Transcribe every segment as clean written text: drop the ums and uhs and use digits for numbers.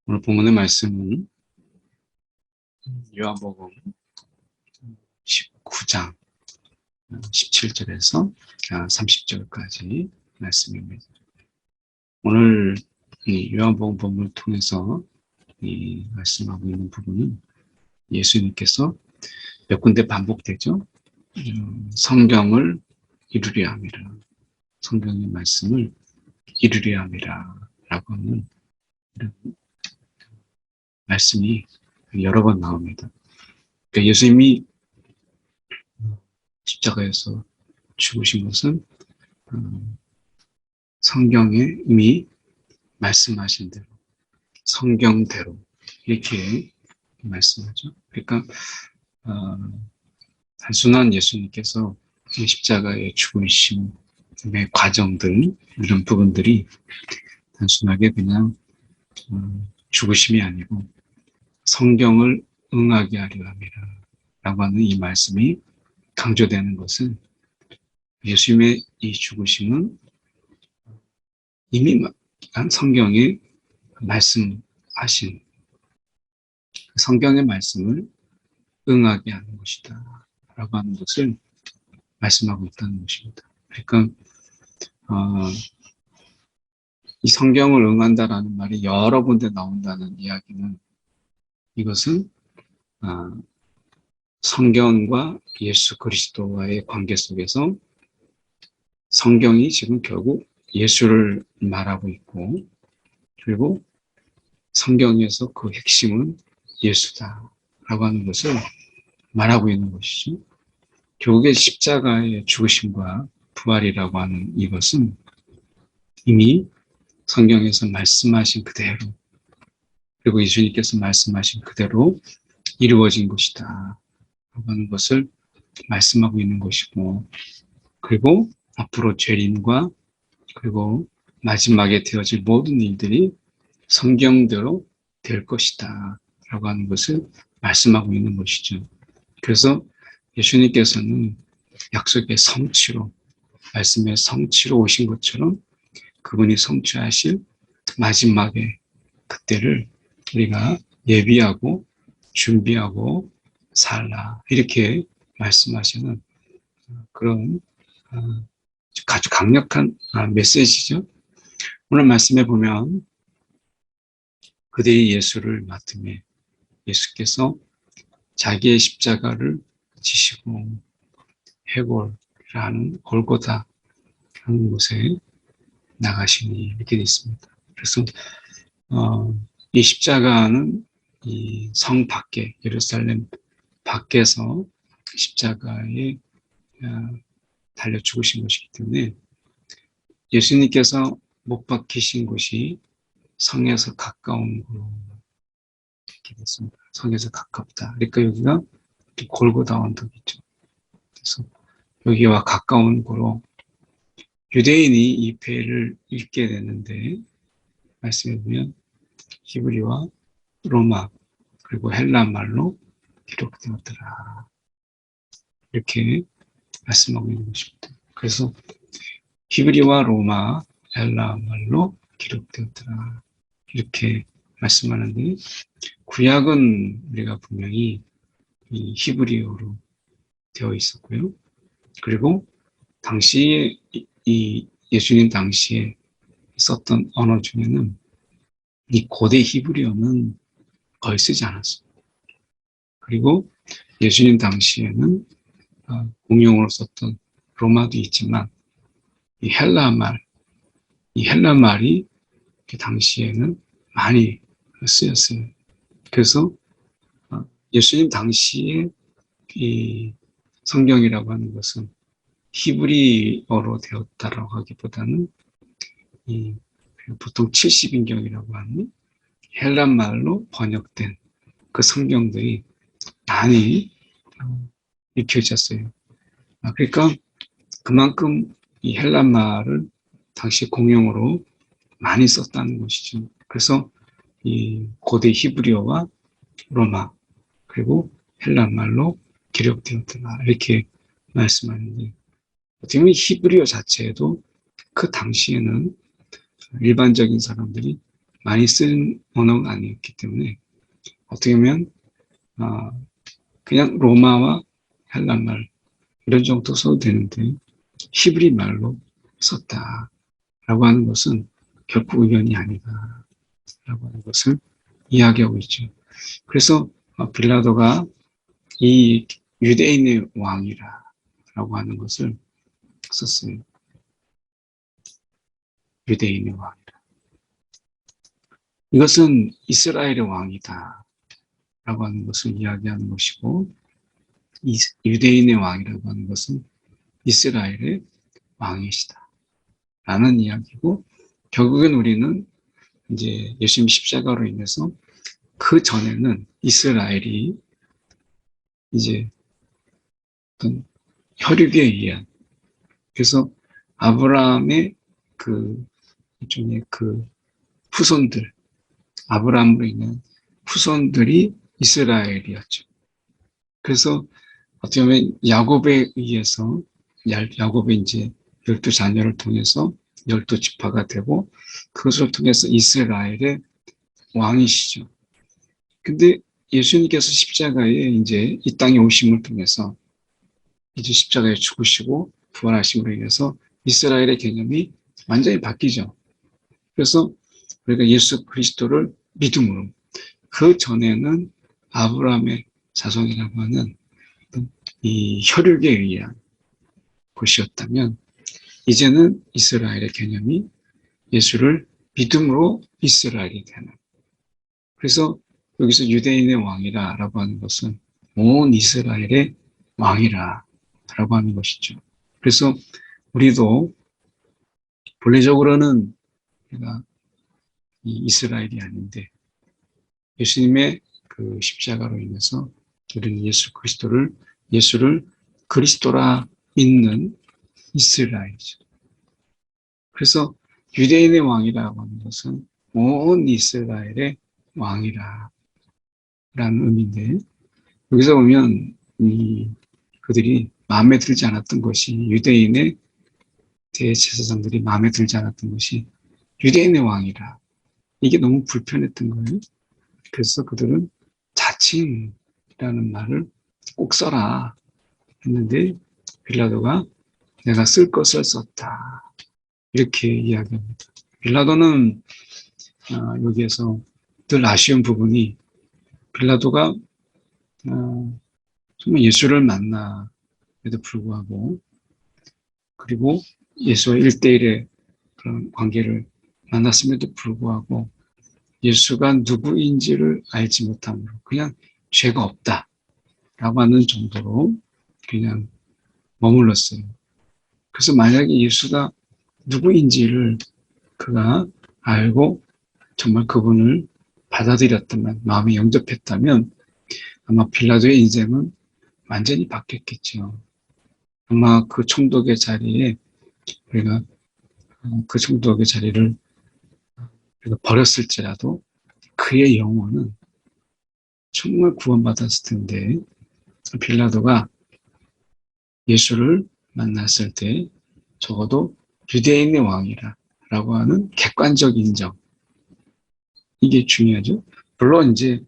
오늘 본문의 말씀은 요한복음 19장 17절에서 30절까지 말씀입니다. 오늘 이 요한복음 본문을 통해서 이 말씀하고 있는 부분은 예수님께서 몇 군데 반복되죠. 성경을 이루려 함이라, 성경의 말씀을 이루려 함이라 라고 하는 이런 말씀이 여러 번 나옵니다. 그러니까 예수님이 십자가에서 죽으신 것은 성경에 이미 말씀하신 대로, 성경대로 이렇게 말씀하죠. 그러니까 단순한 예수님께서 십자가의 죽으심의 과정들, 이런 부분들이 단순하게 그냥 죽으심이 아니고 성경을 응하게 하려 함이라 라고 하는 이 말씀이 강조되는 것은 예수님의 이 죽으심은 이미 성경에 말씀하신 성경의 말씀을 응하게 하는 것이다 라고 하는 것을 말씀하고 있다는 것입니다. 그러니까 이 성경을 응한다라는 말이 여러 군데 나온다는 이야기는 이것은 성경과 예수 그리스도와의 관계 속에서 성경이 지금 결국 예수를 말하고 있고, 그리고 성경에서 그 핵심은 예수다라고 하는 것을 말하고 있는 것이죠. 결국에 십자가의 죽으심과 부활이라고 하는 이것은 이미 성경에서 말씀하신 그대로, 그리고 예수님께서 말씀하신 그대로 이루어진 것이다 라고 하는 것을 말씀하고 있는 것이고, 그리고 앞으로 재림과 그리고 마지막에 되어질 모든 일들이 성경대로 될 것이다 라고 하는 것을 말씀하고 있는 것이죠. 그래서 예수님께서는 약속의 성취로, 말씀의 성취로 오신 것처럼 그분이 성취하실 마지막에 그때를 우리가 예비하고 준비하고 살라, 이렇게 말씀하시는 그런 아주 강력한 메시지죠. 오늘 말씀에 보면 그들이 예수를 맡음에 예수께서 자기의 십자가를 지시고 해골이라는 골고다 하는 곳에 나가시니 이렇게 되어 있습니다. 그래서 이 십자가는 이 성 밖에, 예루살렘 밖에서 십자가에 달려 죽으신 것이기 때문에 예수님께서 못 박히신 곳이 성에서 가까운 곳 이렇게 됐습니다. 성에서 가깝다. 그러니까 여기가 골고다 언덕이죠. 그래서 여기와 가까운 곳으로 유대인이 이 배를 읽게 되는데, 말씀해 보면 히브리와 로마 그리고 헬라 말로 기록되었더라 이렇게 말씀하고 있는 것입니다. 그래서 히브리와 로마, 헬라 말로 기록되었더라 이렇게 말씀하는데, 구약은 우리가 분명히 이 히브리어로 되어 있었고요. 그리고 당시에 이 예수님 당시에 썼던 언어 중에는 이 고대 히브리어는 거의 쓰지 않았어요. 그리고 예수님 당시에는 공용어로 썼던 로마도 있지만 이 헬라 말이 그 당시에는 많이 쓰였어요. 그래서 예수님 당시에 이 성경이라고 하는 것은 히브리어로 되었다라고 하기보다는 이 보통 70인경이라고 하는 헬라 말로 번역된 그 성경들이 많이 읽혀졌어요. 그러니까 그만큼 이 헬라 말을 당시 공용어로 많이 썼다는 것이죠. 그래서 이 고대 히브리어와 로마 그리고 헬라 말로 기록되었더라 이렇게 말씀하는데, 어떻게 보면 히브리어 자체에도 그 당시에는 일반적인 사람들이 많이 쓴 언어가 아니었기 때문에 어떻게 보면 그냥 로마와 헬란말 이런 정도 써도 되는데 히브리 말로 썼다라고 하는 것은 결코 의견이 아니다라고 하는 것을 이야기하고 있죠. 그래서 빌라도가 이 유대인의 왕이라고 하는 것을 썼어요. 유대인의 왕이라. 이것은 이스라엘의 왕이다 라고 하는 것을 이야기하는 것이고, 유대인의 왕이라고 하는 것은 이스라엘의 왕이시다 라는 이야기고, 결국엔 우리는 이제 예수님 십자가로 인해서 그 전에는 이스라엘이 이제 어떤 혈육에 의한, 그래서 아브라함의 그 일종의 그 후손들, 아브라함으로 인한 후손들이 이스라엘이었죠. 그래서 어떻게 보면 야곱에 의해서 야곱의 이제 12자녀를 통해서 12지파가 되고 그것을 통해서 이스라엘의 왕이시죠. 근데 예수님께서 십자가에 이제 이 땅에 오심을 통해서 이제 십자가에 죽으시고 부활하심으로 인해서 이스라엘의 개념이 완전히 바뀌죠. 그래서 우리가 예수 그리스도를 믿음으로, 그 전에는 아브라함의 자손이라고 하는 이 혈육에 의한 것이었다면 이제는 이스라엘의 개념이 예수를 믿음으로 이스라엘이 되는. 그래서 여기서 유대인의 왕이라고 하는 것은 온 이스라엘의 왕이라고 하는 것이죠. 그래서 우리도 본래적으로는 우리가 이스라엘이 아닌데 예수님의 그 십자가로 인해서 우리는 예수를 그리스도라 믿는 이스라엘이죠. 그래서 유대인의 왕이라고 하는 것은 온 이스라엘의 왕이라 라는 의미인데, 여기서 보면 그들이 마음에 들지 않았던 것이, 유대인의 대제사장들이 마음에 들지 않았던 것이 유대인의 왕이라, 이게 너무 불편했던 거예요. 그래서 그들은 자칭이라는 말을 꼭 써라 했는데 빌라도가 내가 쓸 것을 썼다 이렇게 이야기합니다. 빌라도는 여기에서 늘 아쉬운 부분이, 빌라도가 정말 예수를 만남에도 불구하고, 그리고 예수와 1대1의 그런 관계를 만났음에도 불구하고 예수가 누구인지를 알지 못함으로 그냥 죄가 없다라고 하는 정도로 그냥 머물렀어요. 그래서 만약에 예수가 누구인지를 그가 알고 정말 그분을 받아들였다면, 마음에 영접했다면 아마 빌라도의 인생은 완전히 바뀌었겠죠. 아마 그 총독의 자리에 우리가 그 총독의 자리를 우리가 버렸을지라도 그의 영혼은 정말 구원받았을 텐데, 빌라도가 예수를 만났을 때 적어도 유대인의 왕이라고 하는 객관적 인정, 이게 중요하죠. 물론 이제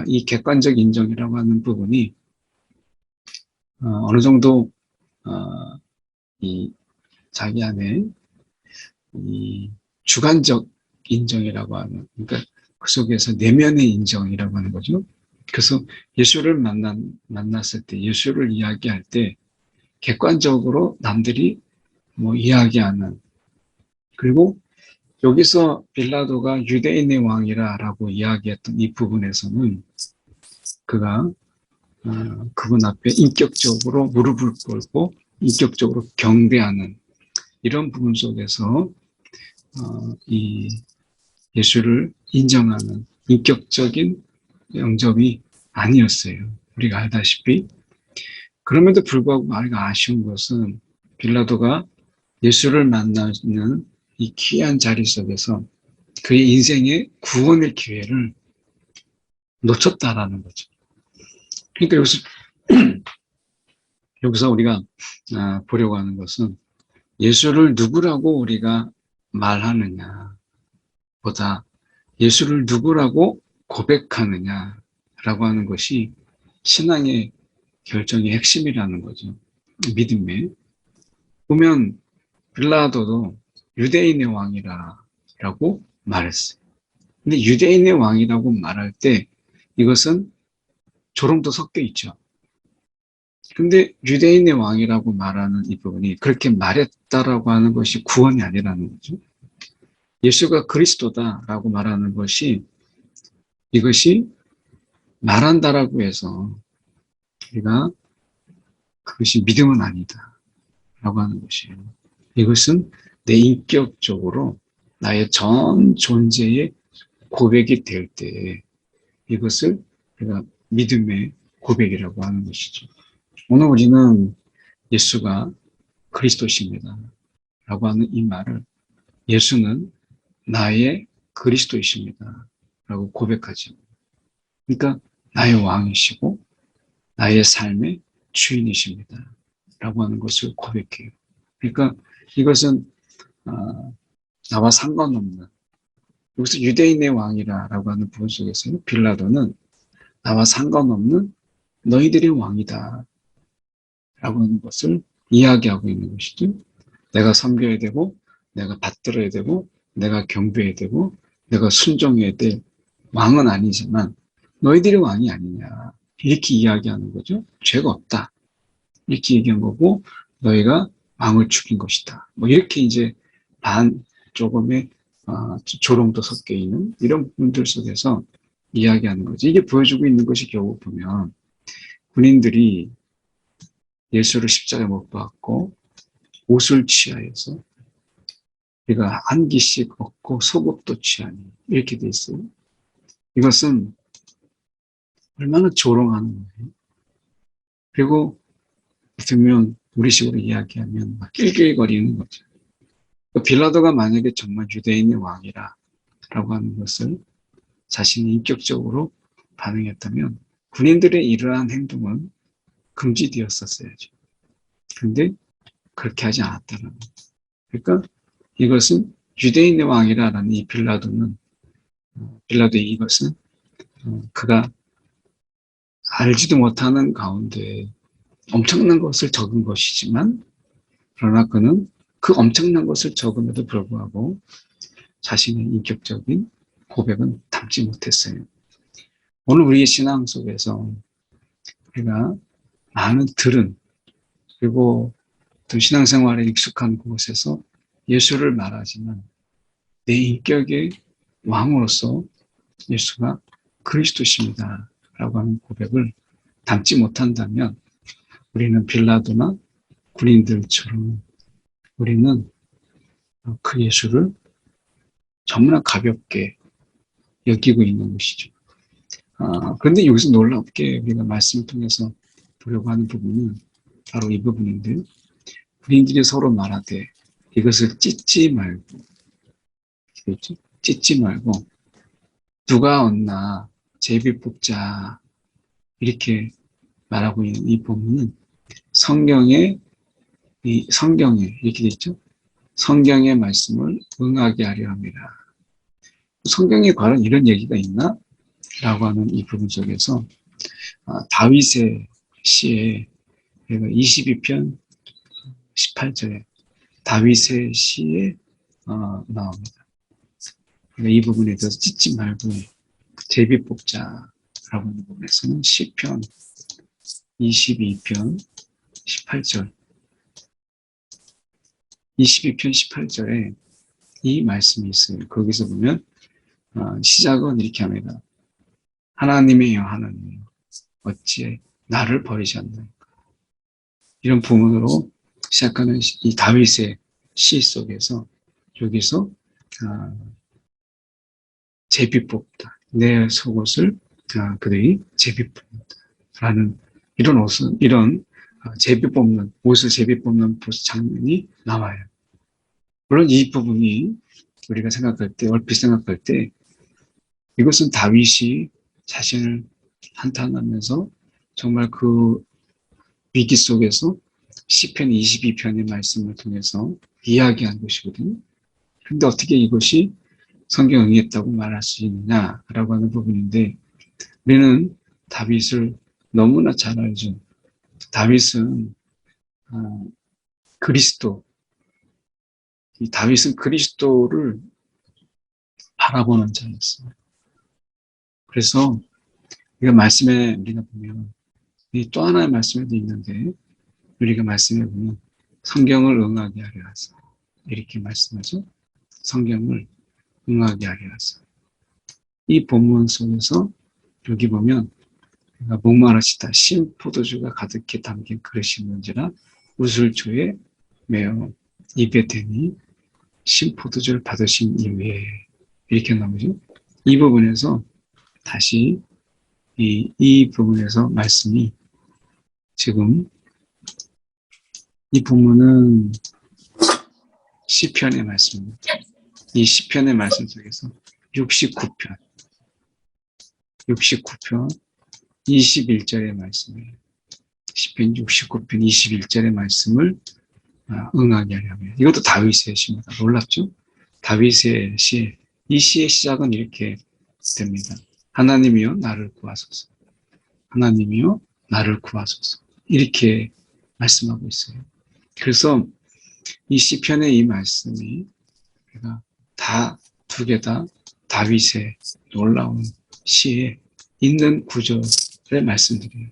이 객관적 인정이라고 하는 부분이 어느 정도 이 자기 안에 이 주관적 인정이라고 하는, 그러니까 그 속에서 내면의 인정이라고 하는 거죠. 그래서 예수를 만났을 때, 예수를 이야기할 때 객관적으로 남들이 뭐 이야기하는, 그리고 여기서 빌라도가 유대인의 왕이라고 이야기했던 이 부분에서는 그가 그분 앞에 인격적으로 무릎을 꿇고 인격적으로 경배하는 이런 부분 속에서 이 예수를 인정하는 인격적인 영접이 아니었어요. 우리가 알다시피. 그럼에도 불구하고 우리가 아쉬운 것은 빌라도가 예수를 만나는 이 귀한 자리 속에서 그의 인생의 구원의 기회를 놓쳤다라는 거죠. 그러니까 여기서 우리가 보려고 하는 것은 예수를 누구라고 우리가 말하느냐 보다 예수를 누구라고 고백하느냐라고 하는 것이 신앙의 결정의 핵심이라는 거죠. 믿음에. 보면 빌라도도 유대인의 왕이라고 말했어요. 근데 유대인의 왕이라고 말할 때 이것은 조롱도 섞여 있죠. 근데 유대인의 왕이라고 말하는 이 부분이 그렇게 말했다라고 하는 것이 구원이 아니라는 거죠. 예수가 그리스도다라고 말하는 것이 이것이 말한다라고 해서 우리가 그것이 믿음은 아니다라고 하는 것이에요. 이것은 내 인격적으로 나의 전 존재의 고백이 될 때 이것을 우리가 믿음의 고백이라고 하는 것이죠. 오늘 우리는 예수가 그리스도십니다 라고 하는 이 말을 예수는 나의 그리스도이십니다 라고 고백하죠. 그러니까 나의 왕이시고 나의 삶의 주인이십니다 라고 하는 것을 고백해요. 그러니까 이것은 나와 상관없는, 여기서 유대인의 왕이라고 하는 부분 속에서 빌라도는 나와 상관없는 너희들의 왕이다 라고 하는 것을 이야기하고 있는 것이죠. 내가 섬겨야 되고 내가 받들어야 되고 내가 경배해야 되고 내가 순종해야 될 왕은 아니지만 너희들이 왕이 아니냐 이렇게 이야기하는 거죠. 죄가 없다 이렇게 얘기한 거고 너희가 왕을 죽인 것이다. 뭐 이렇게 이제 조금의 조롱도 섞여 있는 이런 부분들 속에서 이야기하는 거죠. 이게 보여주고 있는 것이 결국 보면 군인들이 예수를 십자가에 못 박고 옷을 취하여서 우리가 한 기씩 얻고 소급도 취하니 이렇게 돼 있어요. 이것은 얼마나 조롱하는 거예요. 그리고 들으면 우리식으로 이야기하면 막 낄낄거리는 거죠. 빌라도가 만약에 정말 유대인의 왕이라고 하는 것을 자신이 인격적으로 반응했다면 군인들의 이러한 행동은 금지되었었어야죠. 그런데 그렇게 하지 않았다는 거예요. 그러니까 이것은 유대인의 왕이라는 이 빌라도의 이것은 그가 알지도 못하는 가운데 엄청난 것을 적은 것이지만 그러나 그는 그 엄청난 것을 적음에도 불구하고 자신의 인격적인 고백은 담지 못했어요. 오늘 우리의 신앙 속에서 우리가 많은 들은 그리고 또 신앙생활에 익숙한 곳에서 예수를 말하지만 내 인격의 왕으로서 예수가 그리스도십니다 라고 하는 고백을 담지 못한다면 우리는 빌라도나 군인들처럼 우리는 그 예수를 너무나 가볍게 여기고 있는 것이죠. 그런데 여기서 놀랍게 우리가 말씀을 통해서 보려고 하는 부분은 바로 이 부분인데 군인들이 서로 말하되 이것을 찢지 말고 찢지 말고 누가 얻나 제비 뽑자 이렇게 말하고 있는 이 부분은 성경에 이렇게 돼 있죠. 성경의 말씀을 응하게 하려 합니다. 성경에 관한 이런 얘기가 있나? 라고 하는 이 부분 속에서 다윗의 시에 22편 18절에 다윗의 시에 나옵니다. 이 부분에 대해서 찢지 말고 제비 뽑자라고 하는 부분에서는 시편 22편 18절 22편 18절에 이 말씀이 있어요. 거기서 보면 시작은 이렇게 합니다. 하나님이여 하나님 어찌 나를 버리셨나이까. 이런 부분으로 시작하는 이 다윗의 시 속에서 여기서 제비 뽑다. 내 속옷을 그들이 제비 뽑는다라는 이런 제비 뽑는 옷을 제비 뽑는 장면이 나와요. 물론 이 부분이 우리가 생각할 때 얼핏 생각할 때 이것은 다윗이 자신을 한탄하면서 정말 그 위기 속에서 시편 22편의 말씀을 통해서 이야기한 것이거든요. 그런데 어떻게 이것이 성경 응했다고 말할 수 있느냐라고 하는 부분인데, 우리는 다윗을 너무나 잘 알죠. 다윗은 그리스도, 이 다윗은 그리스도를 바라보는 자였어요. 그래서 우리가 말씀에 우리가 보면 또 하나의 말씀에도 있는데, 우리가 말씀에 보면 성경을 응하게 하려 하사, 이렇게 말씀하죠. 성경을 응하게 하려 하사. 이 본문 속에서 여기 보면 목마르시다 신포도주가 가득히 담긴 그릇이 뭔지라 우슬초에 매어 입에 대니 신포도주를 받으신 이후에, 이렇게 나오죠. 이 부분에서 다시 이 부분에서 말씀이, 지금 이 본문은 시편의 말씀입니다. 이 시편의 말씀 속에서 69편 21절의 말씀이에요. 시편 69편 21절의 말씀을 응하게 하려면, 이것도 다윗의 시입니다. 놀랍죠? 다윗의 시, 이 시의 시작은 이렇게 됩니다. 하나님이여 나를 구하소서. 하나님이여 나를 구하소서. 이렇게 말씀하고 있어요. 그래서 이 시편의 이 말씀이 다 두 개 다 다윗의 놀라운 시에 있는 구절의 말씀들이에요.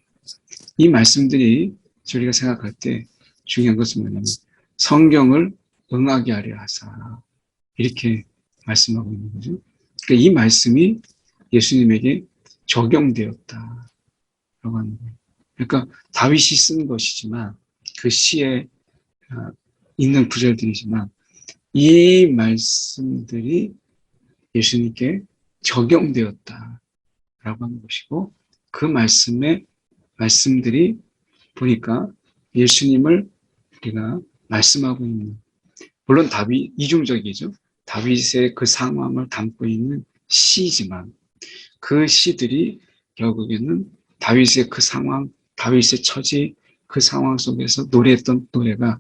이 말씀들이 저희가 생각할 때 중요한 것은 뭐냐면 성경을 응하게 하려 하사, 이렇게 말씀하고 있는 거죠. 그러니까 이 말씀이 예수님에게 적용되었다라고 하는 거예요. 그러니까 다윗이 쓴 것이지만, 그 시에 있는 구절들이지만, 이 말씀들이 예수님께 적용되었다라고 하는 것이고, 그 말씀들이 보니까 예수님을 우리가 말씀하고 있는, 물론 다윗 이중적이죠. 다윗의 그 상황을 담고 있는 시지만, 그 시들이 결국에는 다윗의 그 상황, 다윗의 처지, 그 상황 속에서 노래했던 노래가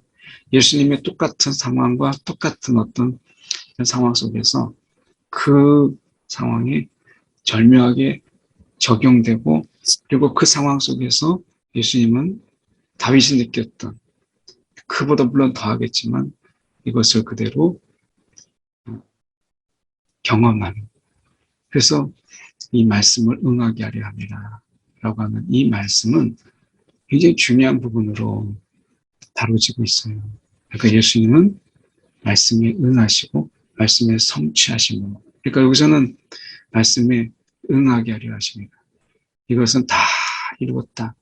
예수님의 똑같은 상황과 똑같은 어떤 상황 속에서 그 상황에 절묘하게 적용되고, 그리고 그 상황 속에서 예수님은 다윗이 느꼈던, 그보다 물론 더하겠지만 이것을 그대로 경험하는, 그래서 이 말씀을 응하게 하려 함이라 라고 하는 이 말씀은 굉장히 중요한 부분으로 다뤄지고 있어요. 그러니까 예수님은 말씀에 응하시고 말씀에 성취하시고, 그러니까 여기서는 말씀에 응하게 하려 하십니다. 이것은 다 이루었다.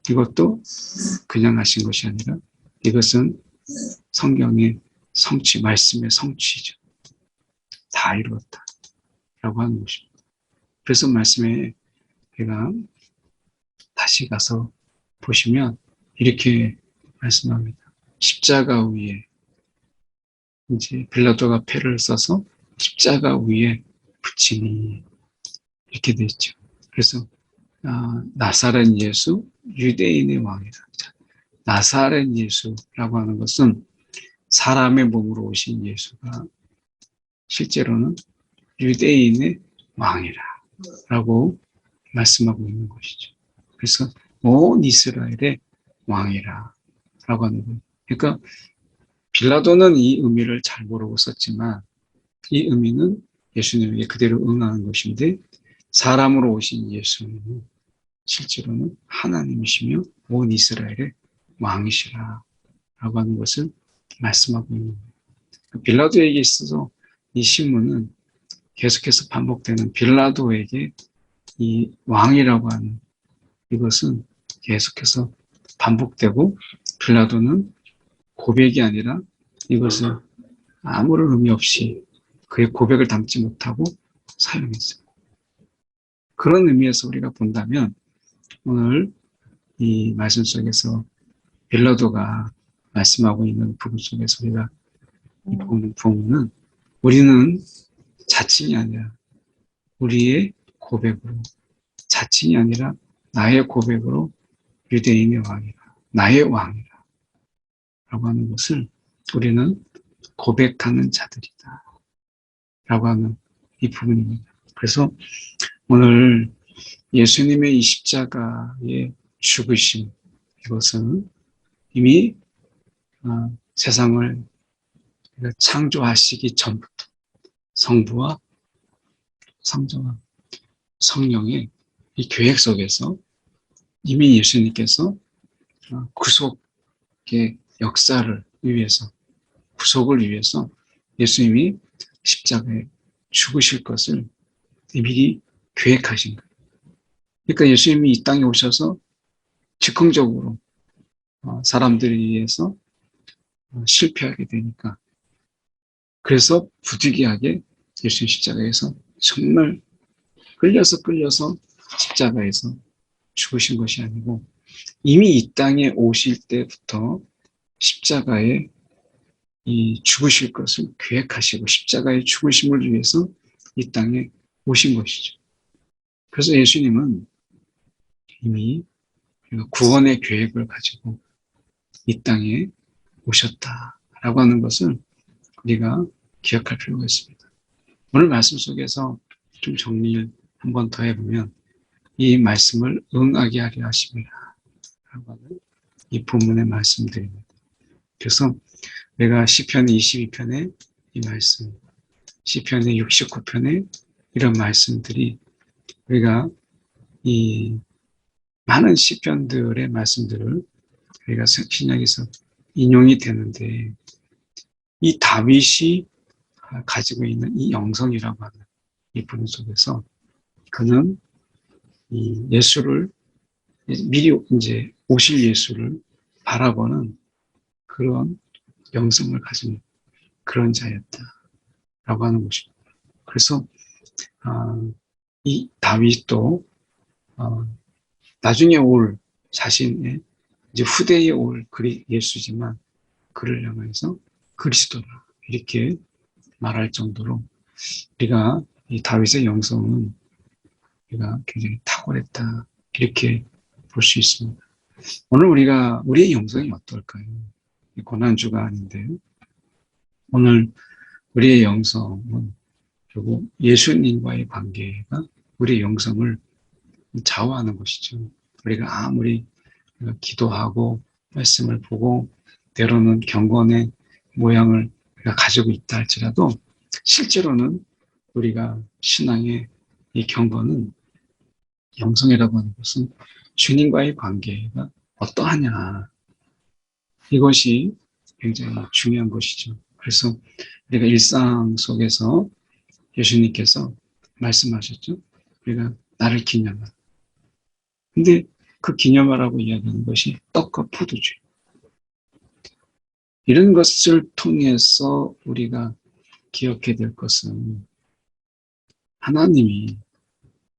이것도 그냥 하신 것이 아니라 이것은 성경의 성취, 말씀의 성취죠. 다 이루었다 라고 하는 것입니다. 그래서 말씀에 제가 다시 가서 보시면 이렇게 말씀합니다. 십자가 위에, 이제 빌라도가 패를 써서 십자가 위에 붙이니, 이렇게 되어 있죠. 그래서 나사렛 예수 유대인의 왕이다. 나사렛 예수라고 하는 것은 사람의 몸으로 오신 예수가 실제로는 유대인의 왕이라 라고 말씀하고 있는 것이죠. 그래서 온 이스라엘의 왕이라 라고 하는 거예요. 그러니까 빌라도는 이 의미를 잘 모르고 썼지만, 이 의미는 예수님에게 그대로 응하는 것인데, 사람으로 오신 예수님은 실제로는 하나님이시며 온 이스라엘의 왕이시라 라고 하는 것을 말씀하고 있는 거예요. 빌라도에게 있어서 이 신문은 계속해서 반복되는, 빌라도에게 이 왕이라고 하는 이것은 계속해서 반복되고, 빌라도는 고백이 아니라 이것을 아무런 의미 없이 그의 고백을 담지 못하고 사용했어요. 그런 의미에서 우리가 본다면 오늘 이 말씀 속에서 빌라도가 말씀하고 있는 부분 속에서 우리가 보는 부분은, 우리는 자칭이 아니라 우리의 고백으로, 자칭이 아니라 나의 고백으로 유대인의 왕이라, 나의 왕이라 라고 하는 것을 우리는 고백하는 자들이다 라고 하는 이 부분입니다. 그래서 오늘 예수님의 이 십자가의 죽으심, 이것은 이미 세상을 창조하시기 전부터 성부와 성자와 성령의 이 계획 속에서 이미 예수님께서 구속의 역사를 위해서, 구속을 위해서 예수님이 십자가에 죽으실 것을 미리 계획하신 거예요. 그러니까 예수님이 이 땅에 오셔서 즉흥적으로 사람들에 의해서 실패하게 되니까, 그래서 부득이하게 예수님 십자가에서 정말 끌려서 십자가에서 죽으신 것이 아니고 이미 이 땅에 오실 때부터 십자가에 이 죽으실 것을 계획하시고 십자가의 죽으심을 위해서 이 땅에 오신 것이죠. 그래서 예수님은 이미 구원의 계획을 가지고 이 땅에 오셨다라고 하는 것을 우리가 기억할 필요가 있습니다. 오늘 말씀 속에서 좀 정리를 한 번 더 해보면 이 말씀을 응하게 하려 하심이라 라고 하는 이 본문의 말씀들입니다. 그래서 내가 시편 22편의 이 말씀, 시편의 69편의 이런 말씀들이 우리가 이 많은 시편들의 말씀들을 우리가 신약에서 인용이 되는데, 이 다윗이 가지고 있는 이 영성이라고 하는 이 부분 속에서 그는 이 예수를 미리 이제 오실 예수를 바라보는 그런 영성을 가진 그런 자였다라고 하는 것입니다. 그래서 이 다윗도 나중에 올 자신의 이제 후대에 올 예수지만 그를 향해서 그리스도라 이렇게 말할 정도로 우리가 이 다윗의 영성은 우리가 굉장히 탁월했다 이렇게 볼 수 있습니다. 오늘 우리의 영성이 어떨까요? 고난주가 아닌데 오늘 우리의 영성은 결국 예수님과의 관계가 우리의 영성을 좌우하는 것이죠. 우리가 아무리 기도하고 말씀을 보고 때로는 경건의 모양을 우리가 가지고 있다 할지라도 실제로는 우리가 신앙의 이 경건은 영성이라고 하는 것은 주님과의 관계가 어떠하냐, 이것이 굉장히 중요한 것이죠. 그래서 우리가 일상 속에서 예수님께서 말씀하셨죠. 우리가 나를 기념하라. 근데 그 기념하라고 이야기하는 것이 떡과 포도주. 이런 것을 통해서 우리가 기억해야 될 것은 하나님이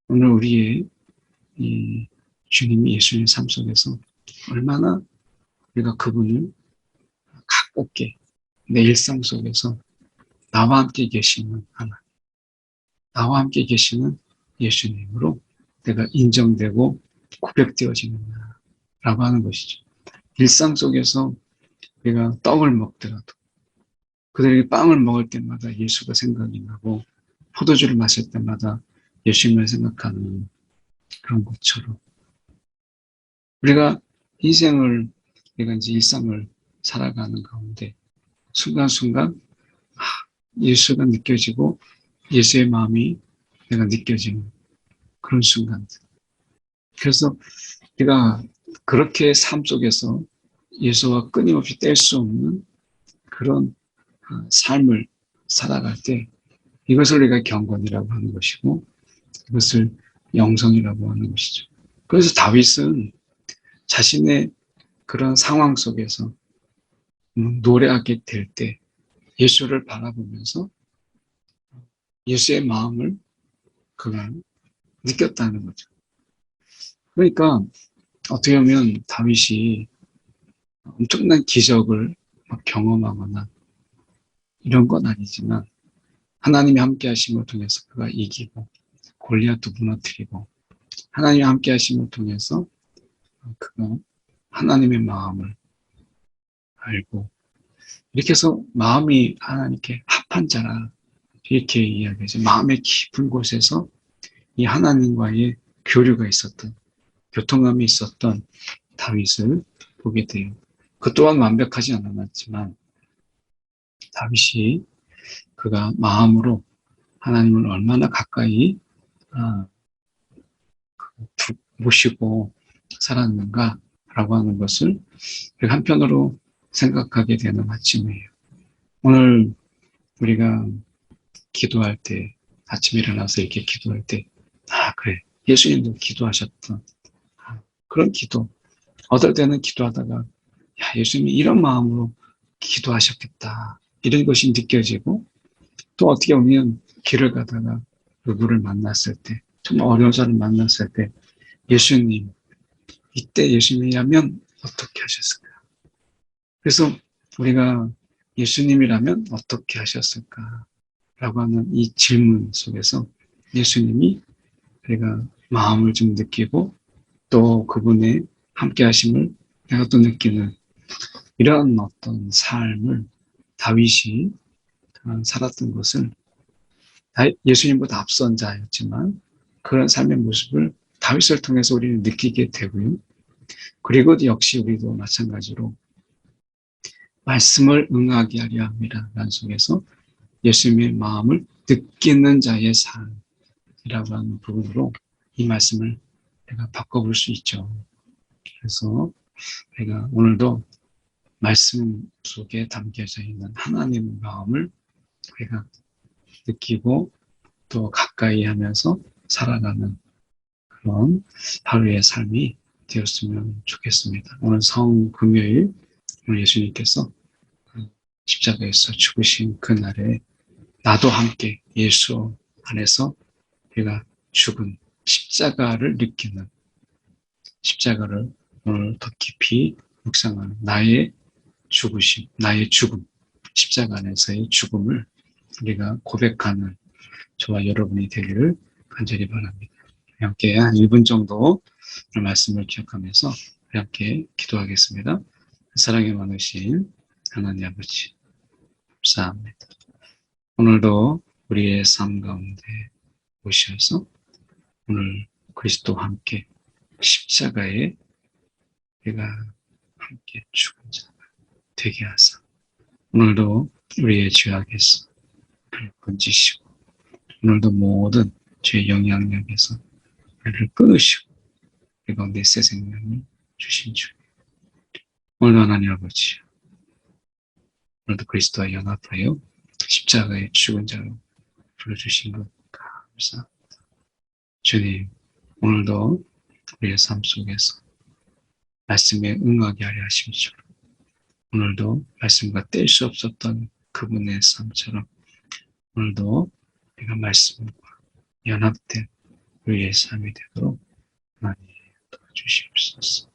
오늘 우리의 이 주님이 예수님 삶 속에서 얼마나 우리가 그분을 가깝게 내 일상 속에서 나와 함께 계시는 하나님, 나와 함께 계시는 예수님으로 내가 인정되고 고백되어지느냐라고 하는 것이죠. 일상 속에서 우리가 떡을 먹더라도 그들이 빵을 먹을 때마다 예수가 생각이 나고 포도주를 마실 때마다 예수님을 생각하는 그런 것처럼 우리가 인생을 우리가 이제 일상을 살아가는 가운데 순간순간 예수가 느껴지고 예수의 마음이 내가 느껴지는 그런 순간들. 그래서 우리가 그렇게 삶 속에서 예수와 끊임없이 뗄 수 없는 그런 삶을 살아갈 때 이것을 우리가 경건이라고 하는 것이고 이것을 영성이라고 하는 것이죠. 그래서 다윗은 자신의 그런 상황 속에서 노래하게 될 때 예수를 바라보면서 예수의 마음을 그가 느꼈다는 거죠. 그러니까 어떻게 보면 다윗이 엄청난 기적을 경험하거나 이런 건 아니지만 하나님이 함께 하심을 통해서 그가 이기고 골리앗도 무너뜨리고 하나님이 함께 하심을 통해서 그가 하나님의 마음을 알고 이렇게 해서 마음이 하나님께 합한 자라 이렇게 이야기하죠. 마음의 깊은 곳에서 이 하나님과의 교류가 있었던, 교통감이 있었던 다윗을 보게 돼요. 그 또한 완벽하지 않았지만 다윗이 그가 마음으로 하나님을 얼마나 가까이 모시고 살았는가라고 하는 것을 한편으로 생각하게 되는 아침이에요. 오늘 우리가 기도할 때, 아침에 일어나서 이렇게 기도할 때, 그래, 예수님도 기도하셨던 그런 기도. 어떨 때는 기도하다가 예수님이 이런 마음으로 기도하셨겠다, 이런 것이 느껴지고, 또 어떻게 보면 길을 가다가 누구를 만났을 때, 정말 어려운 사람을 만났을 때 예수님, 이때 예수님이라면 어떻게 하셨을까? 그래서 우리가 예수님이라면 어떻게 하셨을까? 라고 하는 이 질문 속에서 예수님이 우리가 마음을 좀 느끼고 또 그분의 함께 하심을 내가 또 느끼는 이런 어떤 삶을 다윗이 살았던 것을 예수님보다 앞선 자였지만 그런 삶의 모습을 다윗을 통해서 우리는 느끼게 되고요. 그리고 역시 우리도 마찬가지로 말씀을 응하게 하려 함이라는 속에서 예수님의 마음을 느끼는 자의 삶이라고 하는 부분으로 이 말씀을 내가 바꿔볼 수 있죠. 그래서 내가 오늘도 말씀 속에 담겨져 있는 하나님의 마음을 우리가 느끼고 또 가까이 하면서 살아가는 그런 하루의 삶이 되었으면 좋겠습니다. 오늘 성금요일 오늘 예수님께서 십자가에서 죽으신 그날에 나도 함께 예수 안에서 우리가 죽은 십자가를 느끼는 십자가를 오늘 더 깊이 묵상하는 나의 죽으심, 나의 죽음, 십자가 안에서의 죽음을 우리가 고백하는 저와 여러분이 되기를 간절히 바랍니다. 함께 한 1분 정도 말씀을 기억하면서 함께 기도하겠습니다. 사랑이 많으신 하나님 아버지, 감사합니다. 오늘도 우리의 삶 가운데 오셔서 오늘 그리스도와 함께 십자가에 우리가 함께 죽은 자 되게 하사 오늘도 우리의 죄악에서 건지시고 오늘도 모든 죄의 영향력에서 우리를 끊으시고 우리 가운데 새 생명을 주신 주 오늘도 하나님 아버지 오늘도 그리스도와 연합하여 십자가의 죽은 자로 불러주신 것 감사합니다. 주님 오늘도 우리의 삶 속에서 말씀에 응하게 하려 하심처럼 오늘도 말씀과 뗄 수 없었던 그분의 삶처럼 오늘도 우리가 말씀과 연합된 우리의 삶이 되도록 하나님 도와주시옵소서.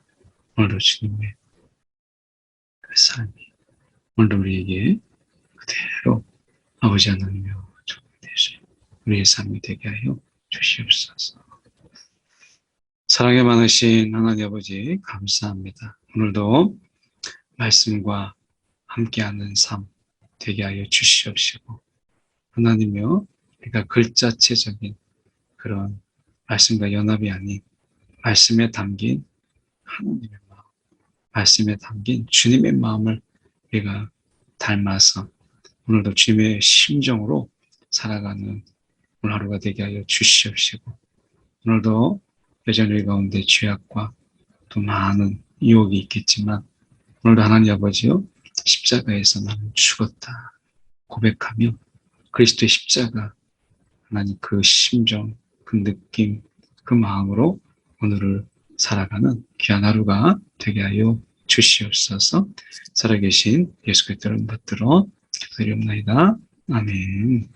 오늘도 주님의 그 삶이 오늘도 우리에게 그대로 아버지 하나님여 되시 우리의 삶이 되게 하여 주시옵소서. 사랑에 많으신 하나님 아버지 감사합니다. 오늘도 말씀과 함께하는 삶 되게 하여 주시옵시고 하나님여 우리가 글자체적인 그런 말씀과 연합이 아닌 말씀에 담긴 하나님의 마음, 말씀에 담긴 주님의 마음을 우리가 닮아서 오늘도 주님의 심정으로 살아가는 오늘 하루가 되게 하여 주시옵시고 오늘도 여전히 우리 가운데 죄악과 또 많은 유혹이 있겠지만 오늘도 하나님 아버지요 십자가에서 나는 죽었다 고백하며 그리스도의 십자가 하나님 그 심정, 그 느낌, 그 마음으로 오늘을 살아가는 귀한 하루가 되게 하여 주시옵소서. 살아계신 예수 그리스도를 받들어 기도드리옵나이다. 아멘.